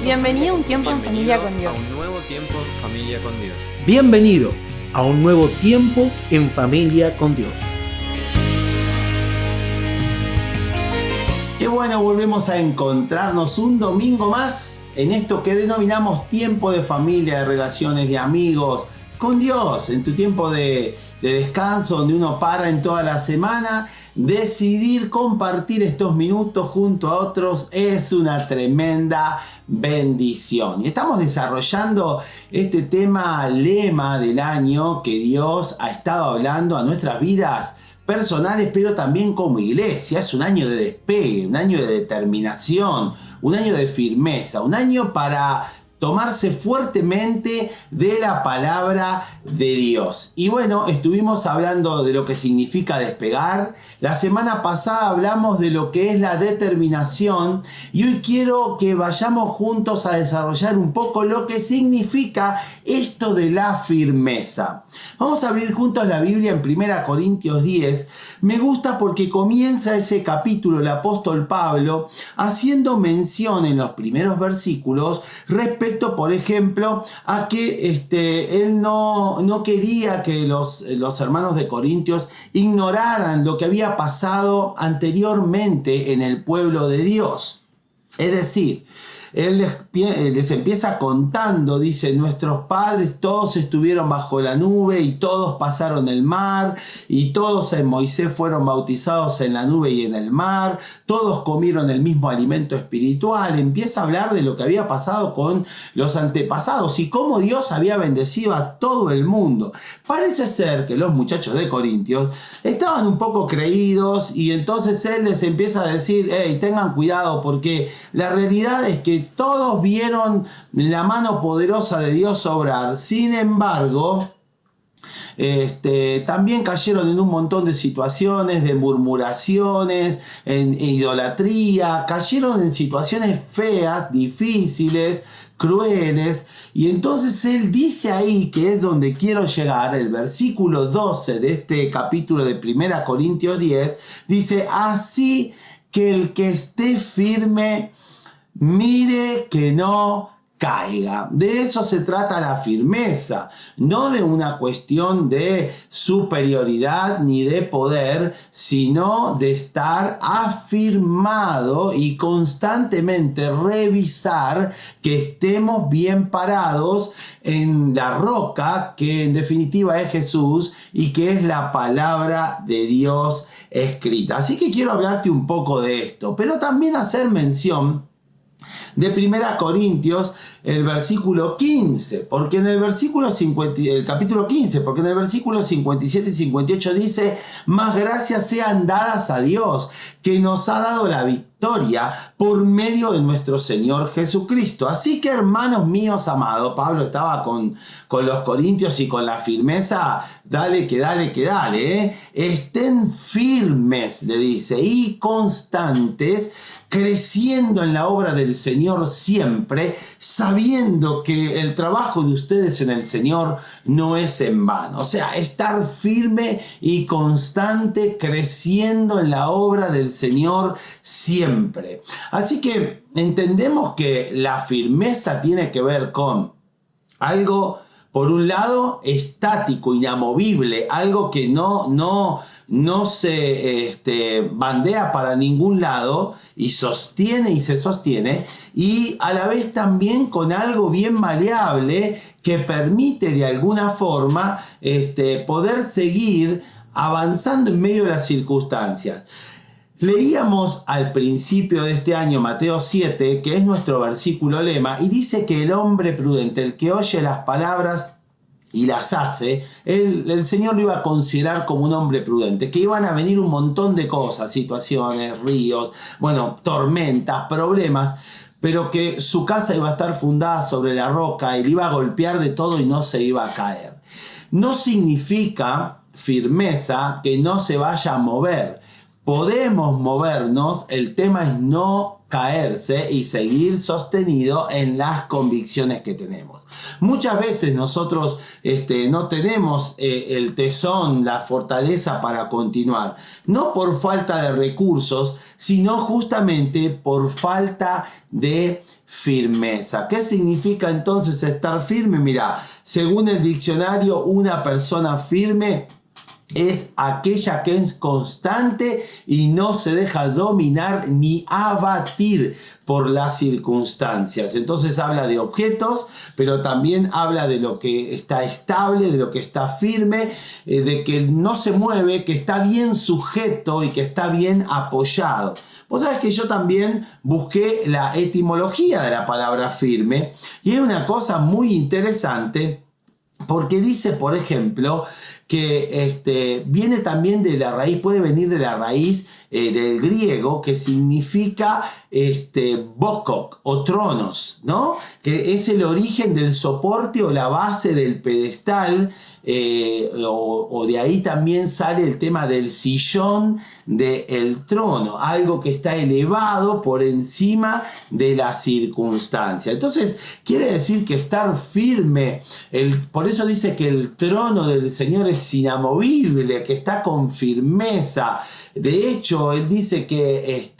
Bienvenido a un tiempo en familia con Dios. A un nuevo tiempo en familia con Dios. Bienvenido a un nuevo tiempo en familia con Dios. Qué bueno, volvemos a encontrarnos un domingo más en esto que denominamos tiempo de familia, de relaciones, de amigos, con Dios, en tu tiempo de descanso, donde uno para en toda la semana. Decidir compartir estos minutos junto a otros es una tremenda bendición. Y estamos desarrollando este tema lema del año que Dios ha estado hablando a nuestras vidas personales, pero también como iglesia. Es un año de despegue, un año de determinación, un año de firmeza, un año para tomarse fuertemente de la palabra de Dios. Y bueno, estuvimos hablando de lo que significa despegar. La semana pasada hablamos de lo que es la determinación y hoy quiero que vayamos juntos a desarrollar un poco lo que significa esto de la firmeza. Vamos a abrir juntos la Biblia en 1 Corintios 10. Me gusta porque comienza ese capítulo el apóstol Pablo haciendo mención en los primeros versículos respecto, por ejemplo, a que él no quería que los hermanos de Corintios ignoraran lo que había pasado anteriormente en el pueblo de Dios. Es decir, él les empieza contando, dice, nuestros padres todos estuvieron bajo la nube y todos pasaron el mar y todos en Moisés fueron bautizados en la nube y en el mar, todos comieron el mismo alimento espiritual. Empieza a hablar de lo que había pasado con los antepasados y cómo Dios había bendecido a todo el mundo. Parece ser que los muchachos de Corintios estaban un poco creídos y entonces él les empieza a decir, hey, tengan cuidado porque la realidad es que todos vieron la mano poderosa de Dios obrar. Sin embargo, también cayeron en un montón de situaciones de murmuraciones, en idolatría, cayeron en situaciones feas, difíciles, crueles. Y entonces él dice ahí, que es donde quiero llegar, el versículo 12 de este capítulo de 1 Corintios 10, dice, así que el que esté firme, mire que no caiga. De eso se trata la firmeza, no de una cuestión de superioridad ni de poder, sino de estar afirmado y constantemente revisar que estemos bien parados en la roca, que en definitiva es Jesús y que es la palabra de Dios escrita. Así que quiero hablarte un poco de esto, pero también hacer mención de 1 Corintios, el versículo 15, porque en el capítulo 15, porque en el versículo 57 y 58 dice, más gracias sean dadas a Dios, que nos ha dado la victoria por medio de nuestro Señor Jesucristo. Así que, hermanos míos amados, Pablo estaba con los corintios y con la firmeza, dale, estén firmes, le dice, y constantes, creciendo en la obra del Señor siempre, sabiendo que el trabajo de ustedes en el Señor no es en vano. O sea, estar firme y constante, creciendo en la obra del Señor siempre. Así que entendemos que la firmeza tiene que ver con algo, por un lado, estático, inamovible, algo que no se bandea para ningún lado y sostiene y se sostiene, y a la vez también con algo bien maleable que permite de alguna forma poder seguir avanzando en medio de las circunstancias. Leíamos al principio de este año Mateo 7, que es nuestro versículo lema, y dice que el hombre prudente, el que oye las palabras y las hace, el Señor lo iba a considerar como un hombre prudente, que iban a venir un montón de cosas, situaciones, ríos, tormentas, problemas, pero que su casa iba a estar fundada sobre la roca y le iba a golpear de todo y no se iba a caer. No significa firmeza que no se vaya a mover. podemos movernos, el tema es no caerse y seguir sostenido en las convicciones que tenemos. Muchas veces nosotros no tenemos el tesón, la fortaleza para continuar, no por falta de recursos, sino justamente por falta de firmeza. ¿Qué significa entonces estar firme? Mira, según el diccionario, una persona firme es aquella que es constante y no se deja dominar ni abatir por las circunstancias. Entonces habla de objetos, pero también habla de lo que está estable, de lo que está firme, de que no se mueve, que está bien sujeto y que está bien apoyado. Vos sabés que yo también busqué la etimología de la palabra firme y es una cosa muy interesante porque dice, por ejemplo, que viene también de la raíz, puede venir de la raíz del griego, que significa bokok o tronos, ¿no? Que es el origen del soporte o la base del pedestal, o de ahí también sale el tema del sillón del trono, algo que está elevado por encima de la circunstancia. Entonces quiere decir que estar firme, por eso dice que el trono del Señor es inamovible, que está con firmeza. De hecho, él dice que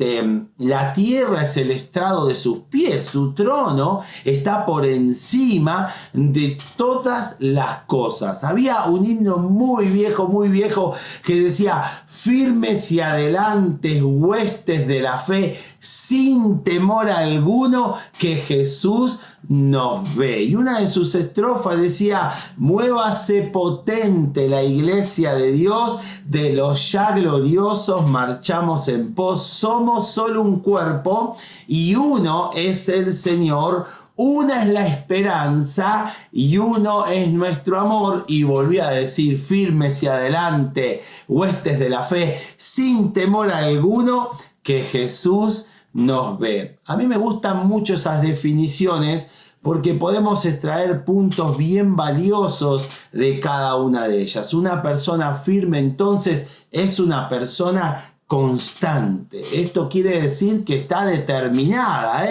la tierra es el estrado de sus pies, su trono está por encima de todas las cosas. Había un himno muy viejo, que decía: firmes y adelantes, huestes de la fe, sin temor alguno, que Jesús nos ve. Y una de sus estrofas decía: muévase potente la iglesia de Dios, de los ya gloriosos marchamos en pos, somos solo un cuerpo y uno es el Señor, una es la esperanza y uno es nuestro amor. Y volví a decir: firmes y adelante, huestes de la fe, sin temor alguno, que Jesús nos ve. A mí me gustan mucho esas definiciones porque podemos extraer puntos bien valiosos de cada una de ellas. Una persona firme entonces es una persona constante. Esto quiere decir que está determinada,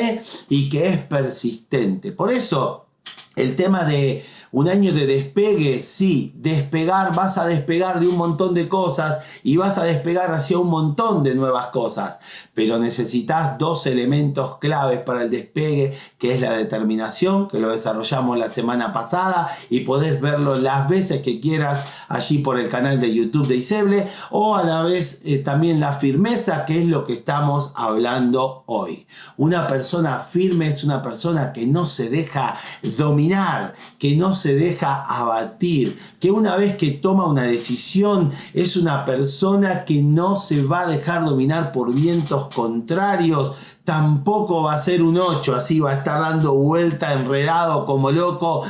y que es persistente. Por eso el tema de un año de despegue, sí, despegar, vas a despegar de un montón de cosas y vas a despegar hacia un montón de nuevas cosas, pero necesitas dos elementos claves para el despegue, que es la determinación, que lo desarrollamos la semana pasada y podés verlo las veces que quieras allí por el canal de YouTube de Iseble, o a la vez también la firmeza, que es lo que estamos hablando hoy. Una persona firme es una persona que no se deja dominar, que no se deja abatir, que una vez que toma una decisión es una persona que no se va a dejar dominar por vientos contrarios. Tampoco va a ser un 8, así va a estar dando vuelta enredado como loco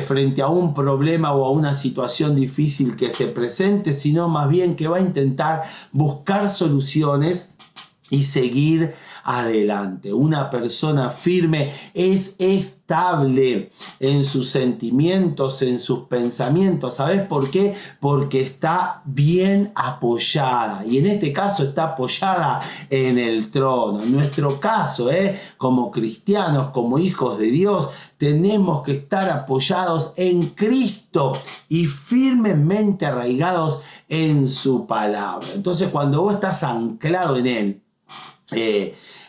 frente a un problema o a una situación difícil que se presente, sino más bien que va a intentar buscar soluciones y seguir adelante. Una persona firme es estable en sus sentimientos, en sus pensamientos. ¿Sabes por qué? Porque está bien apoyada. Y en este caso está apoyada en el trono. En nuestro caso, como cristianos, como hijos de Dios, tenemos que estar apoyados en Cristo y firmemente arraigados en su palabra. Entonces, cuando vos estás anclado en Él,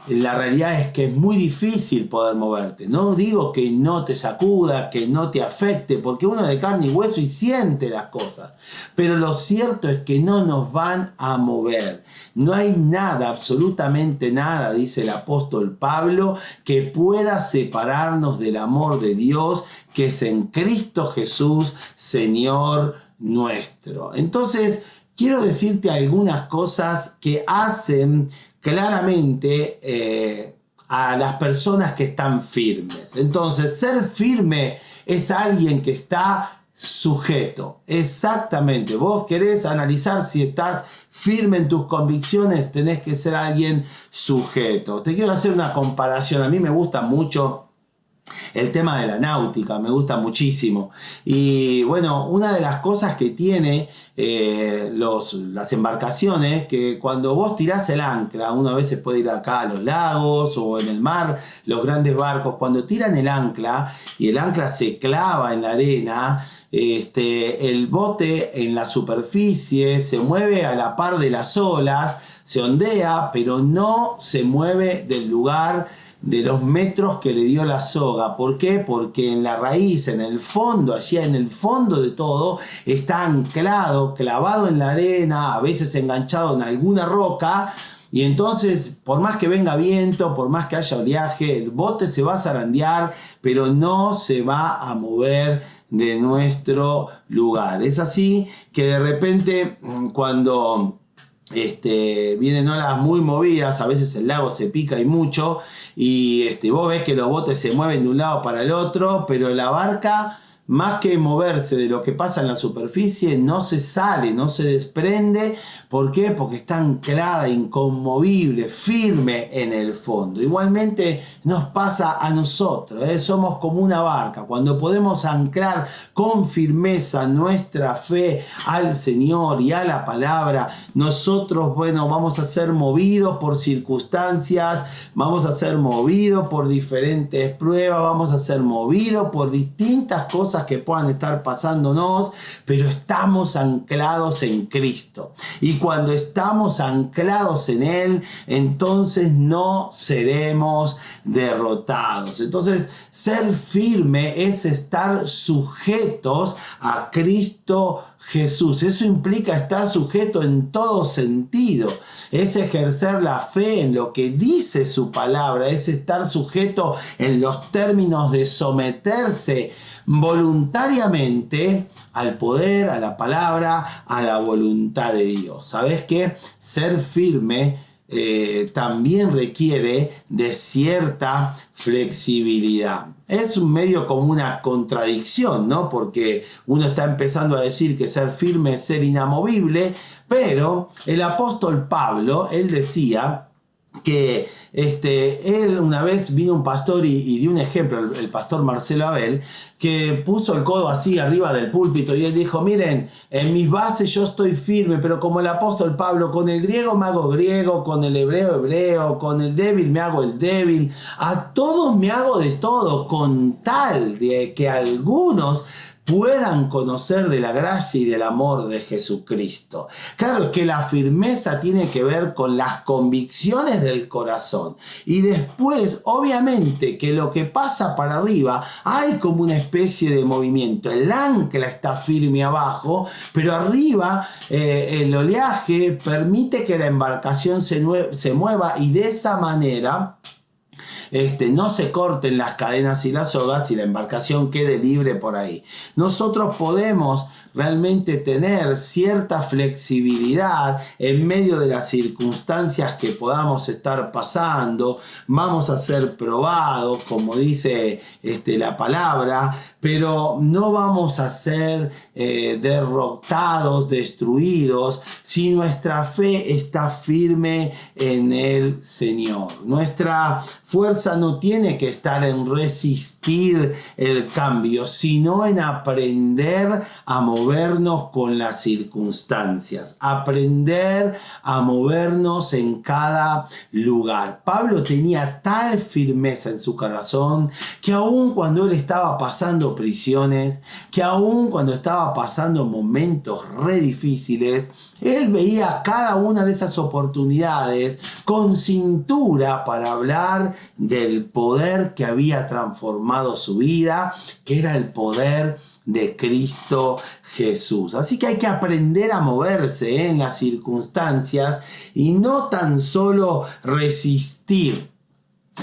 la realidad es que es muy difícil poder moverte. No digo que no te sacuda, que no te afecte, porque uno es de carne y hueso y siente las cosas. Pero lo cierto es que no nos van a mover. No hay nada, absolutamente nada, dice el apóstol Pablo, que pueda separarnos del amor de Dios, que es en Cristo Jesús, Señor nuestro. Entonces, quiero decirte algunas cosas que hacen claramente a las personas que están firmes. Entonces, ser firme es alguien que está sujeto. Exactamente. Vos querés analizar si estás firme en tus convicciones, tenés que ser alguien sujeto. Te quiero hacer una comparación. A mí me gusta mucho El tema de la náutica me gusta muchísimo. Y bueno, una de las cosas que tiene las embarcaciones, que cuando vos tirás el ancla, uno a veces puede ir acá a los lagos o en el mar, los grandes barcos, cuando tiran el ancla y el ancla se clava en la arena, el bote en la superficie se mueve a la par de las olas, se ondea, pero no se mueve del lugar de los metros que le dio la soga. ¿Por qué? Porque en la raíz, en el fondo, allí en el fondo de todo, está anclado, clavado en la arena, a veces enganchado en alguna roca. Y entonces, por más que venga viento, por más que haya oleaje, el bote se va a zarandear, pero no se va a mover de nuestro lugar. Es así que de repente, cuando vienen olas muy movidas, a veces el lago se pica y mucho, y vos ves que los botes se mueven de un lado para el otro, pero la barca, más que moverse de lo que pasa en la superficie, no se sale, no se desprende. ¿Por qué? Porque está anclada, inconmovible, firme en el fondo. Igualmente nos pasa a nosotros, somos como una barca. Cuando podemos anclar con firmeza nuestra fe al Señor y a la palabra, nosotros, vamos a ser movidos por circunstancias, vamos a ser movidos por diferentes pruebas, vamos a ser movidos por distintas cosas que puedan estar pasándonos, pero estamos anclados en Cristo. Y cuando estamos anclados en Él, entonces no seremos derrotados. Entonces, ser firme es estar sujetos a Cristo Jesús. Eso implica estar sujeto en todo sentido. Es ejercer la fe en lo que dice su palabra. Es estar sujeto en los términos de someterse voluntariamente al poder, a la palabra, a la voluntad de Dios. ¿Sabes qué? Ser firme también requiere de cierta flexibilidad. Es un medio como una contradicción, ¿no? Porque uno está empezando a decir que ser firme es ser inamovible, pero el apóstol Pablo, él decía que él una vez vino un pastor y dio un ejemplo, el pastor Marcelo Abel, que puso el codo así arriba del púlpito y él dijo: miren, en mis bases yo estoy firme, pero como el apóstol Pablo, con el griego me hago griego, con el hebreo hebreo, con el débil me hago el débil, a todos me hago de todo, con tal de que algunos puedan conocer de la gracia y del amor de Jesucristo. Claro, es que la firmeza tiene que ver con las convicciones del corazón. Y después, obviamente, que lo que pasa para arriba, hay como una especie de movimiento. El ancla está firme abajo, pero arriba el oleaje permite que la embarcación se mueva, y de esa manera no se corten las cadenas y las sogas y la embarcación quede libre por ahí. Nosotros podemos realmente tener cierta flexibilidad en medio de las circunstancias que podamos estar pasando. Vamos a ser probados, como dice la palabra, pero no vamos a ser derrotados, destruidos, si nuestra fe está firme en el Señor. Nuestra fuerza no tiene que estar en resistir el cambio, sino en aprender a movernos con las circunstancias, aprender a movernos en cada lugar. Pablo tenía tal firmeza en su corazón que aun cuando él estaba pasando prisiones, que aun cuando estaba pasando momentos re difíciles, él veía cada una de esas oportunidades con cintura para hablar del poder que había transformado su vida, que era el poder de Cristo Jesús. Así que hay que aprender a moverse en las circunstancias y no tan solo resistir,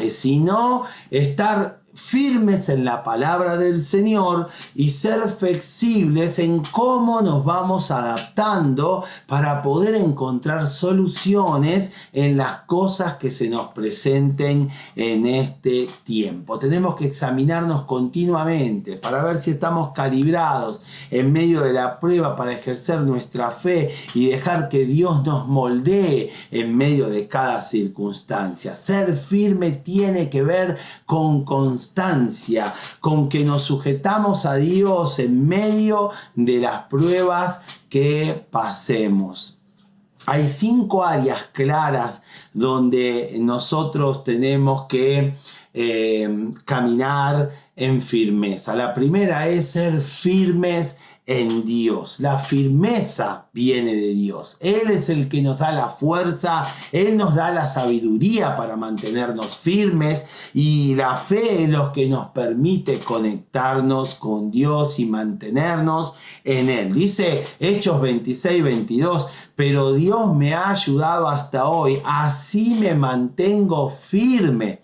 sino estar firmes en la palabra del Señor y ser flexibles en cómo nos vamos adaptando para poder encontrar soluciones en las cosas que se nos presenten en este tiempo. Tenemos que examinarnos continuamente para ver si estamos calibrados en medio de la prueba para ejercer nuestra fe y dejar que Dios nos moldee en medio de cada circunstancia. Ser firme tiene que ver con constancia con que nos sujetamos a Dios en medio de las pruebas que pasemos. Hay 5 áreas claras donde nosotros tenemos que caminar en firmeza. La primera es ser firmes en Dios. La firmeza viene de Dios. Él es el que nos da la fuerza, Él nos da la sabiduría para mantenernos firmes, y la fe es lo que nos permite conectarnos con Dios y mantenernos en Él. Dice Hechos 26:22, pero Dios me ha ayudado hasta hoy, así me mantengo firme,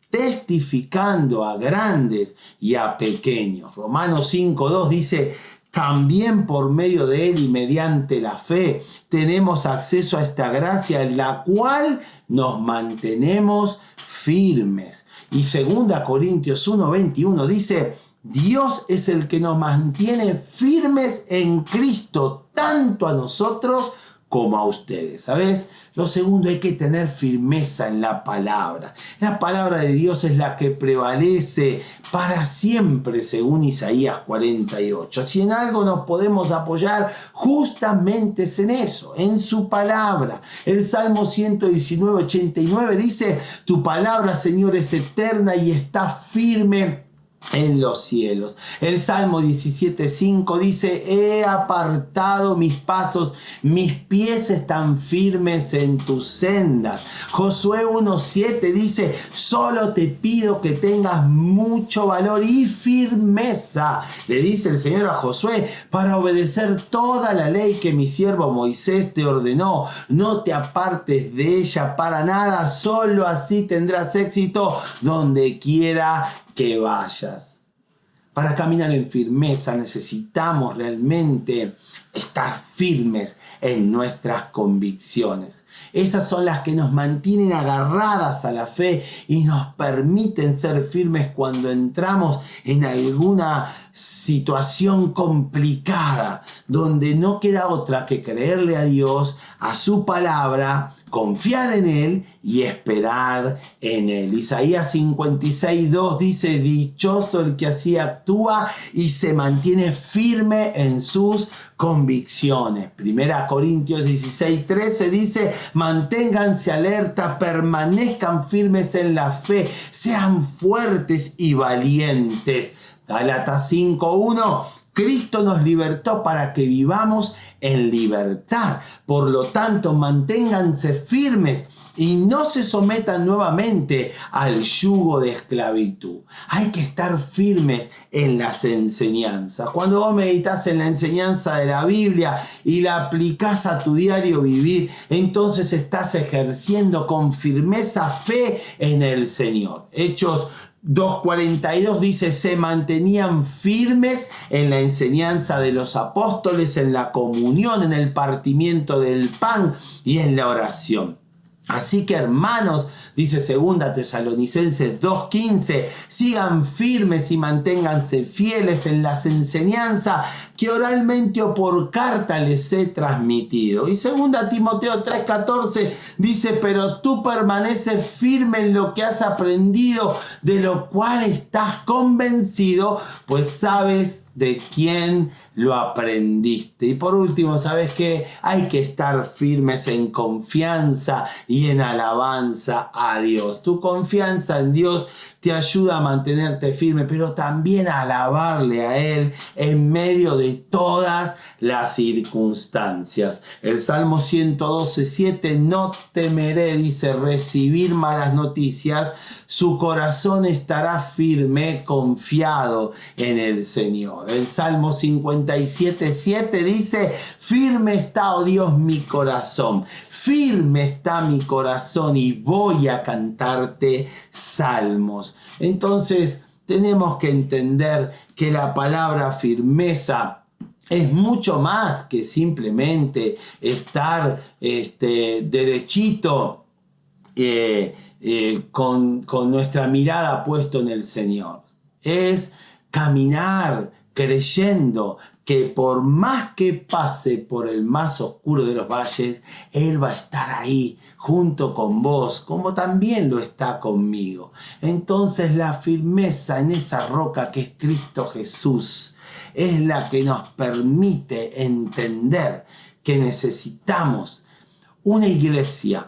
testificando a grandes y a pequeños. Romanos 5:2 dice, también por medio de Él y mediante la fe tenemos acceso a esta gracia en la cual nos mantenemos firmes. Y 2 Corintios 1:21 dice, Dios es el que nos mantiene firmes en Cristo, tanto a nosotros como a ustedes. ¿Sabes? Lo segundo, hay que tener firmeza en la palabra. La palabra de Dios es la que prevalece para siempre, según Isaías 48. Si en algo nos podemos apoyar, justamente es en eso, en su palabra. El Salmo 119:89 dice, tu palabra, Señor, es eterna y está firme en los cielos. El Salmo 17:5 dice, he apartado mis pasos, mis pies están firmes en tus sendas. Josué 1:7 dice, solo te pido que tengas mucho valor y firmeza, le dice el Señor a Josué, para obedecer toda la ley que mi siervo Moisés te ordenó. No te apartes de ella para nada, solo así tendrás éxito donde quiera que vayas. Para caminar en firmeza necesitamos realmente estar firmes en nuestras convicciones. Esas son las que nos mantienen agarradas a la fe y nos permiten ser firmes cuando entramos en alguna situación complicada, donde no queda otra que creerle a Dios, a su palabra, confiar en Él y esperar en Él. Isaías 56:2 dice, dichoso el que así actúa y se mantiene firme en sus convicciones. 1 Corintios 16:13 dice, manténganse alerta, permanezcan firmes en la fe, sean fuertes y valientes. Gálatas 5:1, Cristo nos libertó para que vivamos en libertad. Por lo tanto, manténganse firmes y no se sometan nuevamente al yugo de esclavitud. Hay que estar firmes en las enseñanzas. Cuando vos meditas en la enseñanza de la Biblia y la aplicás a tu diario vivir, entonces estás ejerciendo con firmeza fe en el Señor. Hechos 2:42 dice, se mantenían firmes en la enseñanza de los apóstoles, en la comunión, en el partimiento del pan y en la oración. Así que, hermanos, dice 2 Tesalonicenses 2:15, sigan firmes y manténganse fieles en las enseñanzas que oralmente o por carta les he transmitido. Y 2 Timoteo 3:14 dice, pero tú permaneces firme en lo que has aprendido, de lo cual estás convencido, pues sabes de quién lo aprendiste. Y por último, ¿sabes qué? Hay que estar firmes en confianza y en alabanza a Dios. Tu confianza en Dios te ayuda a mantenerte firme, pero también a alabarle a Él en medio de todas las circunstancias. El Salmo 112:7, no temeré, dice, recibir malas noticias. Su corazón estará firme, confiado en el Señor. El Salmo 57:7 dice, firme está, oh Dios, mi corazón. Firme está mi corazón y voy a cantarte salmos. Entonces, tenemos que entender que la palabra firmeza es mucho más que simplemente estar derechito con nuestra mirada puesta en el Señor. Es caminar creyendo que que por más que pase por el más oscuro de los valles, Él va a estar ahí junto con vos, como también lo está conmigo. Entonces la firmeza en esa roca que es Cristo Jesús es la que nos permite entender que necesitamos una iglesia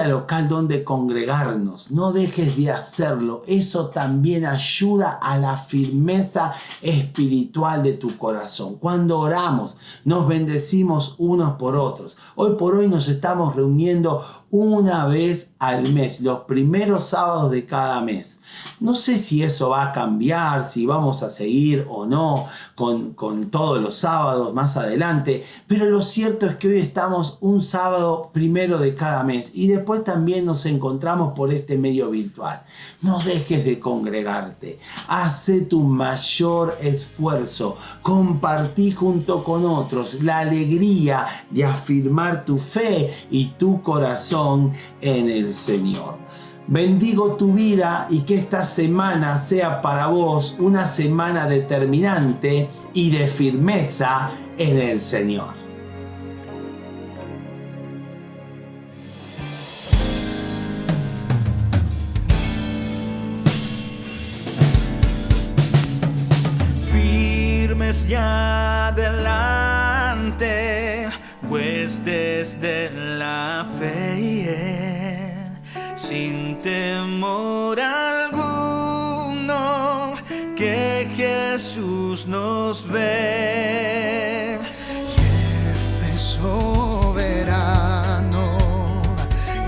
local donde congregarnos. No dejes de hacerlo. Eso también ayuda a la firmeza espiritual de tu corazón. Cuando oramos, nos bendecimos unos por otros. Hoy por hoy nos estamos reuniendo una vez al mes, los primeros sábados de cada mes. No sé si eso va a cambiar, si vamos a seguir o no con todos los sábados más adelante, pero lo cierto es que hoy estamos un sábado primero de cada mes y después también nos encontramos por este medio virtual. No dejes de congregarte, hace tu mayor esfuerzo, compartí junto con otros la alegría de afirmar tu fe y tu corazón en el Señor. Bendigo tu vida y que esta semana sea para vos una semana determinante y de firmeza en el Señor. Firmes ya adelante, pues desde la fe, sin temor alguno, que Jesús nos ve. Jefe soberano,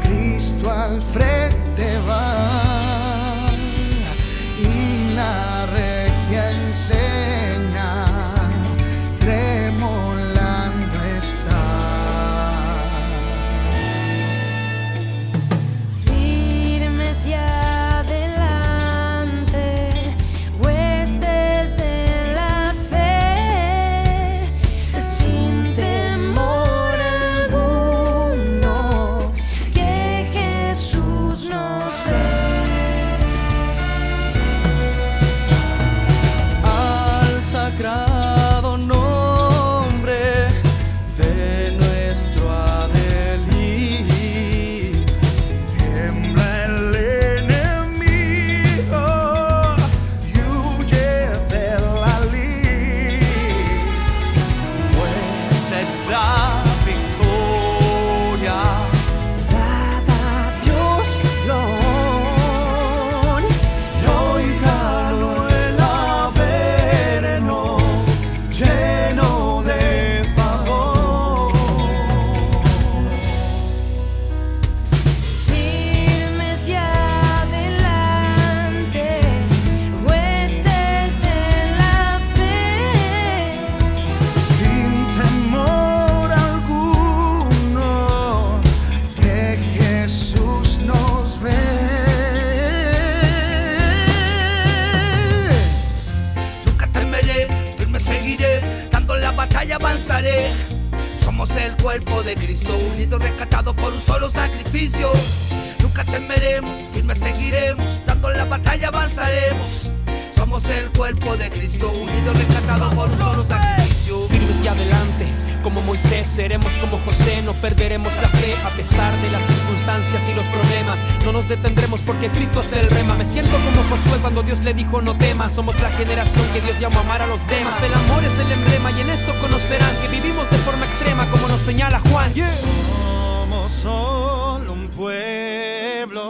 Cristo al frente va, y la regia enseña, tremolando está. Firmes y adelante, huestes de la fe, sin temor alguno, que Jesús nos ve. Al sagrado nombre de nuestro Adelí, tiembla el enemigo y huye de la lid. Nuestra es la victoria, dada a Dios Lord, y oígalo el Averno, lleno de favor. Firmes y adelante, huestes de la fe, Sin temor alguno, que Jesús nos ve. Nunca temeré, firme seguiré, dando la batalla avanzaré. Somos el cuerpo de Cristo, unidos, rescatados por un solo sacrificio. Nunca temeremos, firme seguiremos, dando la batalla avanzaremos. Somos el cuerpo de Cristo, unidos, rescatados por un solo sacrificio. Firmes y adelante, como Moisés, seremos como José, no perderemos la fe a pesar de las circunstancias y los problemas. No nos detendremos porque Cristo es el rema. Me siento como Josué cuando Dios le dijo no temas. Somos la generación que Dios llamó a amar a los demás. El amor es el emblema y en esto conocerán que vivimos de forma extrema como nos señala Juan. Somos solo un pueblo